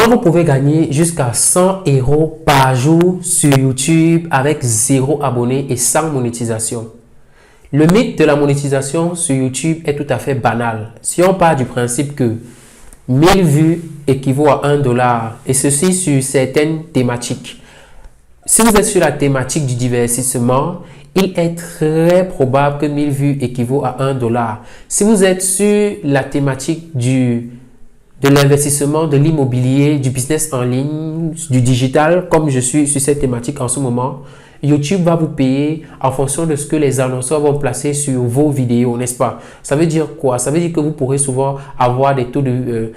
Comment vous pouvez gagner jusqu'à 100 € par jour sur YouTube avec 0 abonné et sans monétisation? Le mythe de la monétisation sur YouTube est tout à fait banal. Si on part du principe que 1000 vues équivaut à 1 dollar et ceci sur certaines thématiques. Si vous êtes sur la thématique du divertissement, il est très probable que 1000 vues équivaut à 1 dollar. Si vous êtes sur la thématique de l'investissement, de l'immobilier, du business en ligne, du digital, comme je suis sur cette thématique en ce moment, YouTube va vous payer en fonction de ce que les annonceurs vont placer sur vos vidéos, n'est-ce pas? Ça veut dire quoi? Ça veut dire que vous pourrez souvent avoir des taux de,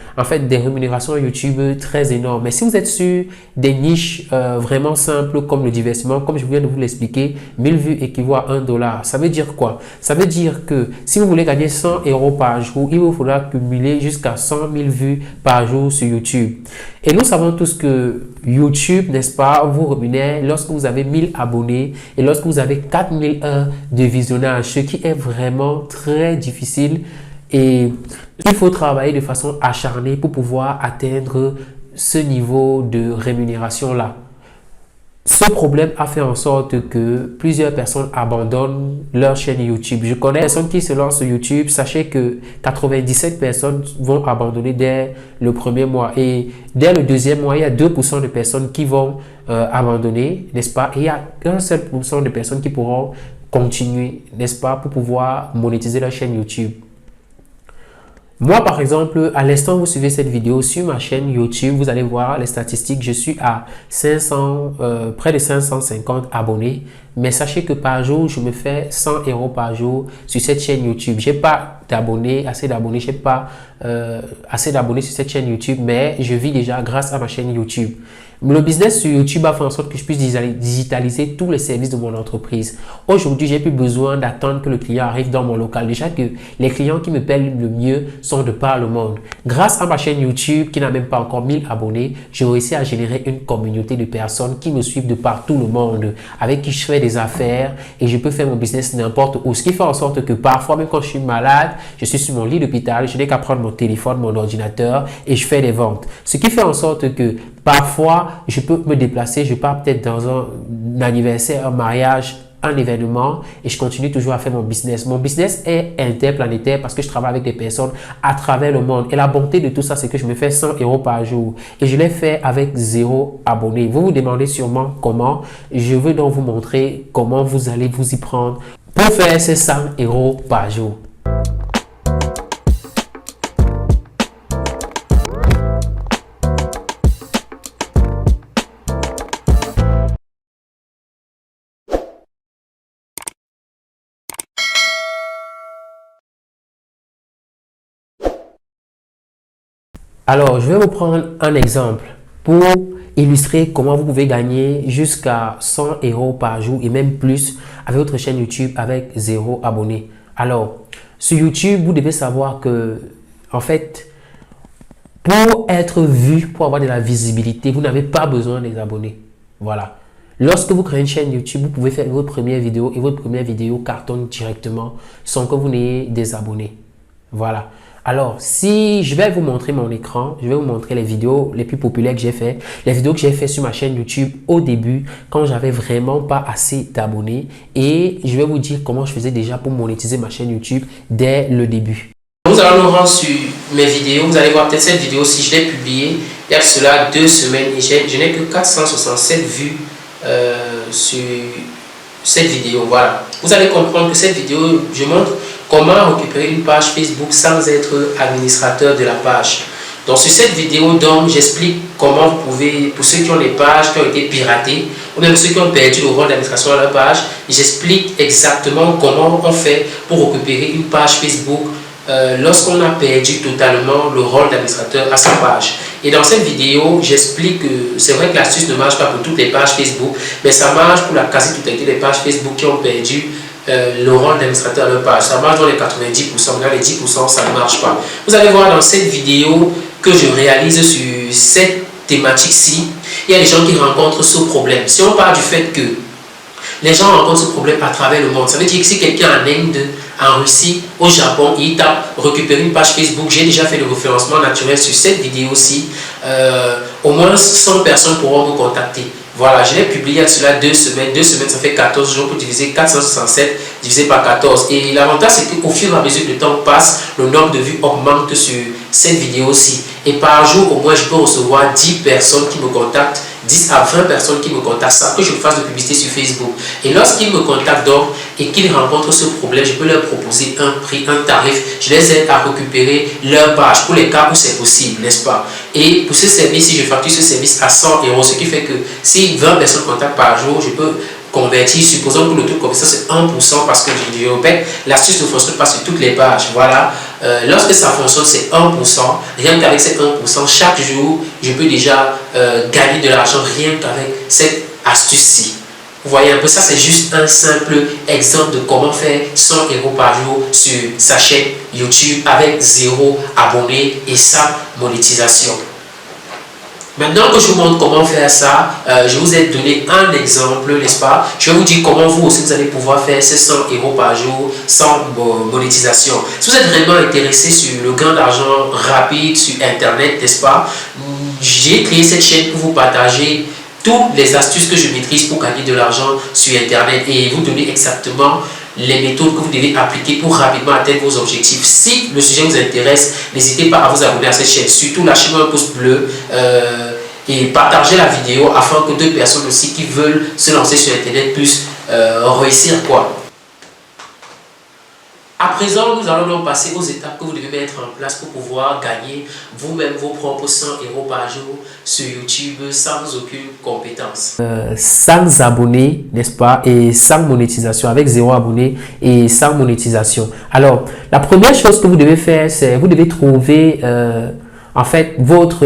des rémunérations YouTube très énormes. Mais si vous êtes sur des niches vraiment simples comme le divertissement, comme je viens de vous l'expliquer, 1000 vues équivaut à 1 dollar. Ça veut dire quoi? Ça veut dire que si vous voulez gagner 100 € par jour, il vous faudra cumuler jusqu'à 100 000 vues par jour sur YouTube. Et nous savons tous que YouTube, n'est-ce pas, vous rémunère lorsque vous avez 1000 abonnés et lorsque vous avez 4000 heures de visionnage, ce qui est vraiment très difficile et il faut travailler de façon acharnée pour pouvoir atteindre ce niveau de rémunération-là. Ce problème a fait en sorte que plusieurs personnes abandonnent leur chaîne YouTube. Je connais des personnes qui se lancent sur YouTube. Sachez que 97 personnes vont abandonner dès le premier mois. Et dès le deuxième mois, il y a 2% de personnes qui vont abandonner, n'est-ce pas? Et il y a 1 seul % de personnes qui pourront continuer, n'est-ce pas, pour pouvoir monétiser leur chaîne YouTube. Moi, par exemple, à l'instant où vous suivez cette vidéo sur ma chaîne YouTube, vous allez voir les statistiques. Je suis à près de 550 abonnés. Mais sachez que par jour, je me fais 100 € par jour sur cette chaîne YouTube. Je n'ai pas d'abonnés, assez d'abonnés. Je n'ai pas assez d'abonnés sur cette chaîne YouTube, mais je vis déjà grâce à ma chaîne YouTube. Le business sur YouTube a fait en sorte que je puisse digitaliser tous les services de mon entreprise. Aujourd'hui, j'ai plus besoin d'attendre que le client arrive dans mon local. Déjà que les clients qui me paient le mieux sont de par le monde. Grâce à ma chaîne YouTube qui n'a même pas encore 1000 abonnés, j'ai réussi à générer une communauté de personnes qui me suivent de par tout le monde, avec qui je fais des affaires et je peux faire mon business n'importe où. Ce qui fait en sorte que parfois, même quand je suis malade, je suis sur mon lit d'hôpital, je n'ai qu'à prendre mon téléphone, mon ordinateur et je fais des ventes. Ce qui fait en sorte que parfois, je peux me déplacer, je pars peut-être dans un anniversaire, un mariage, un événement et je continue toujours à faire mon business. Mon business est interplanétaire parce que je travaille avec des personnes à travers le monde. Et la bonté de tout ça, c'est que je me fais 100 € par jour et je l'ai fait avec 0 abonnés. Vous vous demandez sûrement comment. Je veux donc vous montrer comment vous allez vous y prendre pour faire ces 100 € par jour. Alors, je vais vous prendre un exemple pour illustrer comment vous pouvez gagner jusqu'à 100 € par jour et même plus avec votre chaîne YouTube avec 0 abonnés. Alors, sur YouTube, vous devez savoir que, en fait, pour être vu, pour avoir de la visibilité, vous n'avez pas besoin des abonnés. Voilà. Lorsque vous créez une chaîne YouTube, vous pouvez faire votre première vidéo et votre première vidéo cartonne directement sans que vous n'ayez des abonnés. Voilà. Alors, si je vais vous montrer mon écran, je vais vous montrer les vidéos les plus populaires que j'ai fait, les vidéos que j'ai fait sur ma chaîne YouTube au début, quand j'avais vraiment pas assez d'abonnés et je vais vous dire comment je faisais déjà pour monétiser ma chaîne YouTube dès le début. Nous allons nous rendre sur mes vidéos, vous allez voir peut-être cette vidéo si je l'ai publiée il y a cela 2 semaines et je n'ai que 467 vues sur cette vidéo. Voilà, vous allez comprendre que cette vidéo, je montre comment récupérer une page Facebook sans être administrateur de la page. Donc sur cette vidéo, j'explique comment vous pouvez, pour ceux qui ont des pages qui ont été piratées, ou même ceux qui ont perdu le rôle d'administration de leur page, j'explique exactement comment on fait pour récupérer une page Facebook lorsqu'on a perdu totalement le rôle d'administrateur à sa page. Et dans cette vidéo, j'explique que c'est vrai que l'astuce ne marche pas pour toutes les pages Facebook, mais ça marche pour la quasi-totalité des pages Facebook qui ont perdu le rôle d'administrateur de leur page. Ça marche dans les 90%, dans les 10%, ça ne marche pas. Vous allez voir dans cette vidéo que je réalise sur cette thématique-ci, il y a des gens qui rencontrent ce problème. Si on part du fait que les gens rencontrent ce problème à travers le monde, ça veut dire que si quelqu'un en Inde, en Russie, au Japon, il tape récupérer une page Facebook, j'ai déjà fait le référencement naturel sur cette vidéo-ci. au moins 100 personnes pourront vous contacter. Voilà, je l'ai publié il y a cela 2 semaines. 2 semaines, ça fait 14 jours pour diviser 467 divisé par 14. Et l'avantage, c'est qu'au fur et à mesure que le temps passe, le nombre de vues augmente sur cette vidéo-ci. Et par jour, au moins, je peux recevoir 10 personnes qui me contactent, 10 à 20 personnes qui me contactent, sans que je fasse de publicité sur Facebook. Et lorsqu'ils me contactent donc et qu'ils rencontrent ce problème, je peux leur proposer un prix, un tarif. Je les aide à récupérer leur page pour les cas où c'est possible, n'est-ce pas? Et pour ce service, si je facture ce service à 100 €, ce qui fait que si 20 personnes contactent par jour, je peux convertir, supposons que le taux de conversion c'est 1% parce que je répète, l'astuce ne fonctionne pas sur toutes les pages. Voilà, lorsque ça fonctionne, c'est 1%. Rien qu'avec ces 1%, chaque jour, je peux déjà gagner de l'argent rien qu'avec cette astuce-ci. Vous voyez un peu, ça c'est juste un simple exemple de comment faire 100 € par jour sur sa chaîne YouTube avec 0 abonnés et sa monétisation. Maintenant que je vous montre comment faire ça, je vous ai donné un exemple, n'est-ce pas? Je vais vous dire comment vous aussi vous allez pouvoir faire ces 100 € par jour sans monétisation. Si vous êtes vraiment intéressé sur le gain d'argent rapide sur Internet, n'est-ce pas? J'ai créé cette chaîne pour vous partager toutes les astuces que je maîtrise pour gagner de l'argent sur Internet et vous donner exactement les méthodes que vous devez appliquer pour rapidement atteindre vos objectifs. Si le sujet vous intéresse, n'hésitez pas à vous abonner à cette chaîne. Surtout, lâchez-moi un pouce bleu et partagez la vidéo afin que 2 personnes aussi qui veulent se lancer sur Internet puissent réussir quoi. À présent, nous allons donc passer aux étapes que vous devez mettre en place pour pouvoir gagner vous-même vos propres 100 € par jour sur YouTube sans aucune compétence. Sans abonnés, n'est-ce pas, et sans monétisation, avec 0 abonnés et sans monétisation. Alors, la première chose que vous devez faire, c'est vous devez trouver en fait votre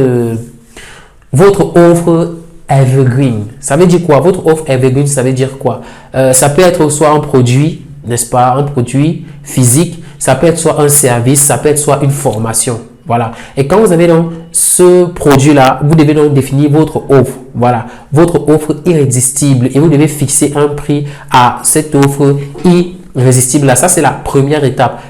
offre evergreen. Ça veut dire quoi? Votre offre evergreen, ça veut dire quoi? Ça peut être soit un produit, n'est-ce pas, un produit physique, ça peut être soit un service, ça peut être soit une formation. Voilà. Et quand vous avez donc ce produit-là, vous devez donc définir votre offre. Voilà. Votre offre irrésistible et vous devez fixer un prix à cette offre irrésistible-là. Ça, c'est la première étape.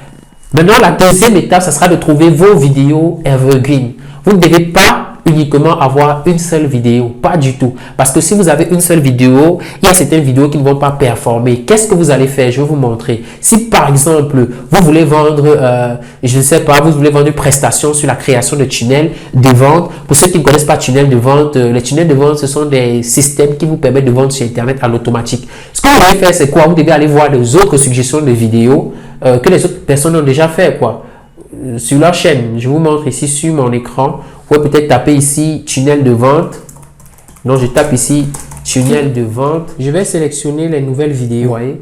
Maintenant, la deuxième étape, ça sera de trouver vos vidéos evergreen. Vous ne devez pas uniquement avoir une seule vidéo, pas du tout, parce que si vous avez une seule vidéo, il y a certaines vidéos qui ne vont pas performer. Qu'est-ce que vous allez faire? Je vais vous montrer. Si par exemple vous voulez vendre je ne sais pas, vous voulez vendre une prestation sur la création de tunnels de vente. Pour ceux qui ne connaissent pas tunnels de vente, les tunnels de vente, ce sont des systèmes qui vous permettent de vendre sur Internet en automatique. Ce que vous devez faire, c'est quoi? Vous devez aller voir les autres suggestions de vidéos que les autres personnes ont déjà fait quoi sur leur chaîne. Je vous montre ici sur mon écran. Vous pouvez peut-être taper ici tunnel de vente. Donc je tape ici tunnel de vente. Je vais sélectionner les nouvelles vidéos. Vous voyez?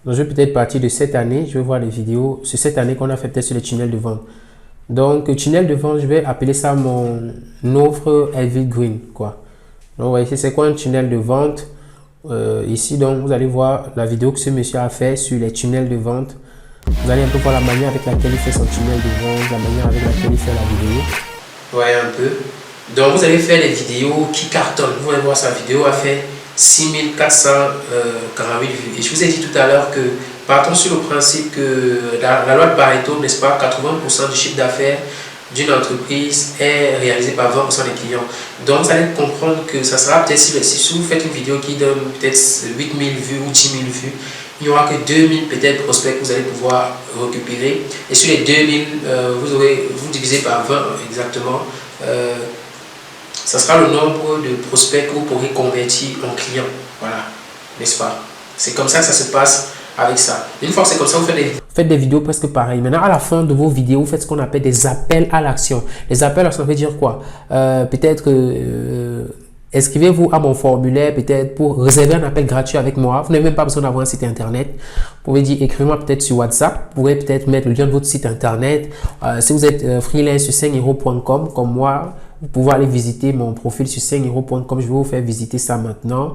Donc je vais peut-être partir de cette année. Je vais voir les vidéos sur cette année qu'on a fait peut-être sur les tunnels de vente. Donc tunnel de vente, je vais appeler ça mon offre evergreen quoi. Donc vous voyez, c'est quoi un tunnel de vente? Ici donc vous allez voir la vidéo que ce monsieur a fait sur les tunnels de vente. Vous allez un peu voir la manière avec laquelle il fait son tunnel de vente, la manière avec laquelle il fait la vidéo. Vous voyez un peu. Donc vous allez faire des vidéos qui cartonnent. Vous allez voir sa vidéo a fait 6448 vues. Et je vous ai dit tout à l'heure que partons sur le principe que la loi de Pareto, n'est-ce pas, 80% du chiffre d'affaires d'une entreprise est réalisé par 20% des clients. Donc vous allez comprendre que ça sera peut-être si vous faites une vidéo qui donne peut-être 8000 vues ou 10 000 vues, il n'y aura que 2000 peut-être prospects que vous allez pouvoir récupérer. Et sur les 2000, vous divisez par 20 exactement. Ça sera le nombre de prospects que vous pourrez convertir en clients. Voilà, n'est-ce pas? C'est comme ça que ça se passe avec ça. Une fois que c'est comme ça, vous faites des vidéos presque pareilles. Maintenant, à la fin de vos vidéos, vous faites ce qu'on appelle des appels à l'action. Les appels à l'action, ça veut dire quoi? Peut-être que inscrivez-vous à mon formulaire peut-être pour réserver un appel gratuit avec moi. Vous n'avez même pas besoin d'avoir un site internet. Vous pouvez dire écrivez-moi peut-être sur WhatsApp. Vous pouvez peut-être mettre le lien de votre site internet. Si vous êtes freelance sur 5euros.com comme moi, vous pouvez aller visiter mon profil sur 5euros.com. Je vais vous faire visiter ça maintenant.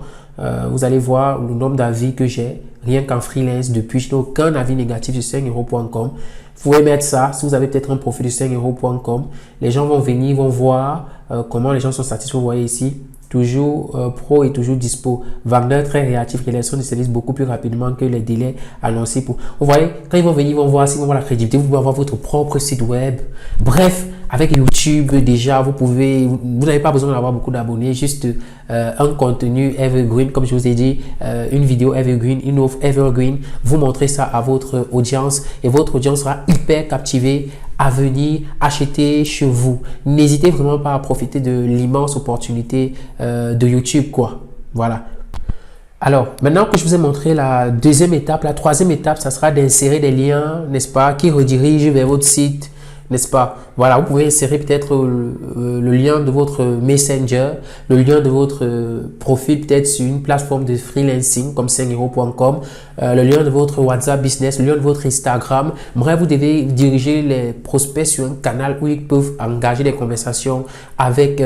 Vous allez voir le nombre d'avis que j'ai rien qu'en freelance depuis. Je n'ai aucun avis négatif sur 5euros.com. Vous pouvez mettre ça. Si vous avez peut-être un profil sur 5euros.com, les gens vont venir, vont voir comment les gens sont satisfaits. Vous voyez ici, toujours pro et toujours dispo. Vendeur très réactif, réalisation des services beaucoup plus rapidement que les délais annoncés pour. Vous voyez, quand ils vont venir, ils vont voir s'ils vont voir la crédibilité. Vous pouvez avoir votre propre site web. Bref, avec YouTube déjà, vous n'avez pas besoin d'avoir beaucoup d'abonnés, juste un contenu evergreen, comme je vous ai dit, une vidéo evergreen, une offre evergreen. Vous montrez ça à votre audience et votre audience sera hyper captivée à venir acheter chez vous. N'hésitez vraiment pas à profiter de l'immense opportunité de YouTube, quoi. Voilà. Alors, maintenant que je vous ai montré la deuxième étape, la troisième étape, ça sera d'insérer des liens, n'est-ce pas, qui redirigent vers votre site, n'est-ce pas? Voilà, vous pouvez insérer peut-être le lien de votre Messenger, le lien de votre profil peut-être sur une plateforme de freelancing comme 5euros.com, le lien de votre WhatsApp Business, le lien de votre Instagram. Bref, vous devez diriger les prospects sur un canal où ils peuvent engager des conversations avec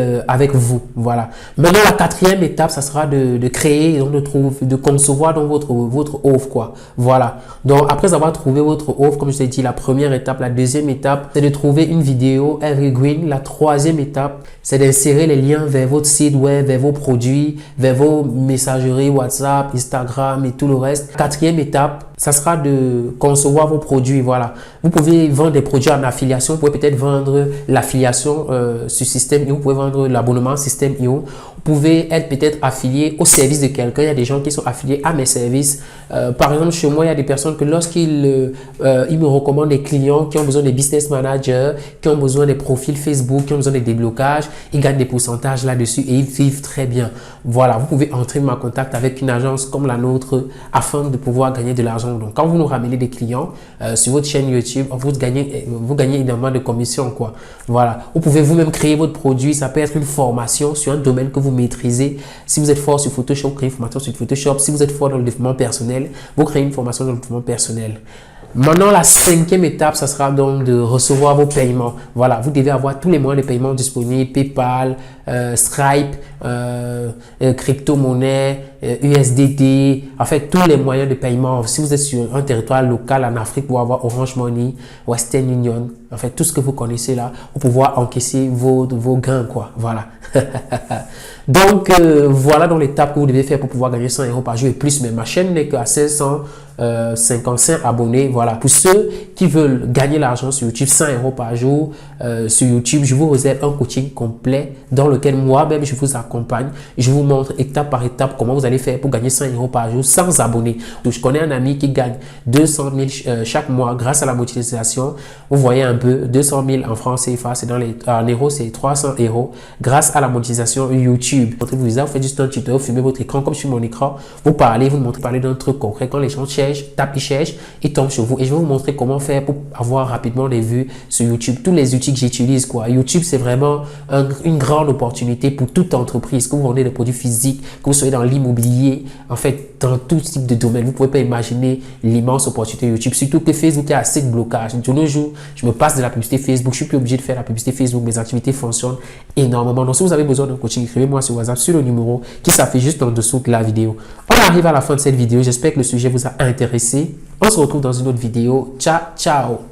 vous. Voilà. Maintenant, la quatrième étape, ça sera de créer, donc de concevoir donc votre offre, quoi. Voilà. Donc, après avoir trouvé votre offre, comme je vous ai dit, la première étape, la deuxième étape, c'est de trouver une vidéo evergreen. La troisième étape, c'est d'insérer les liens vers votre site web, vers vos produits, vers vos messageries WhatsApp, Instagram et tout le reste. Quatrième étape, ça sera de concevoir vos produits. Voilà. Vous pouvez vendre des produits en affiliation. Vous pouvez peut-être vendre l'affiliation sur Système.io. Vous pouvez vendre l'abonnement Système.io. Vous pouvez être peut-être affilié au service de quelqu'un. Il y a des gens qui sont affiliés à mes services. Par exemple, chez moi, il y a des personnes que lorsqu'ils me recommandent des clients qui ont besoin des business managers, qui ont besoin des profils Facebook, qui ont besoin des déblocages, ils gagnent des pourcentages là-dessus et ils vivent très bien. Voilà, vous pouvez entrer en contact avec une agence comme la nôtre afin de pouvoir gagner de l'argent. Donc, quand vous nous ramenez des clients sur votre chaîne YouTube, vous gagnez énormément de commissions, quoi. Voilà, vous pouvez vous-même créer votre produit. Ça peut être une formation sur un domaine que vous maîtrisez. Si vous êtes fort sur Photoshop, créez une formation sur Photoshop. Si vous êtes fort dans le développement personnel, vous créez une formation dans le développement personnel. Maintenant, la cinquième étape, ça sera donc de recevoir vos paiements. Voilà, vous devez avoir tous les moyens de paiement disponibles, PayPal, Stripe, crypto-monnaie, USDT, en fait, tous les moyens de paiement. Si vous êtes sur un territoire local en Afrique, pour avoir Orange Money, Western Union, en fait, tout ce que vous connaissez là, pour pouvoir encaisser vos gains, quoi. Voilà. Donc, voilà dans l'étape que vous devez faire pour pouvoir gagner 100 euros par jour et plus. Mais ma chaîne n'est qu'à 555 abonnés. Voilà. Pour ceux qui veulent gagner l'argent sur YouTube, 100 euros par jour sur YouTube, je vous réserve un coaching complet dans lequel moi-même je vous accompagne. Je vous montre étape par étape comment vous allez faire pour gagner 100 euros par jour sans abonnés. Donc, je connais un ami qui gagne 200 000 chaque mois grâce à la monétisation. Vous voyez un peu, 200 000 en francs CFA, c'est en euros, c'est 300 euros grâce à la monétisation YouTube. Vous faites juste un tuto, vous filmez votre écran comme sur mon écran, vous parlez, vous montrez parler d'un truc concret. Quand les gens cherchent, ils cherchent, ils tombent sur vous et je vais vous montrer comment faire pour avoir rapidement des vues sur YouTube. Tous les outils que j'utilise, quoi. YouTube, c'est vraiment une grande opportunité pour toute entreprise. Que vous vendez des produits physiques, que vous soyez dans l'immobilier, en fait, dans tout type de domaine. Vous ne pouvez pas imaginer l'immense opportunité YouTube. Surtout que Facebook est assez de blocage. De nos jours, je me passe de la publicité Facebook. Je suis plus obligé de faire la publicité Facebook. Mes activités fonctionnent énormément. Donc, si vous avez besoin d'un coaching, écrivez-moi sur WhatsApp sur le numéro qui s'affiche juste en dessous de la vidéo. On arrive à la fin de cette vidéo. J'espère que le sujet vous a intéressé. On se retrouve dans une autre vidéo. Ciao, ciao!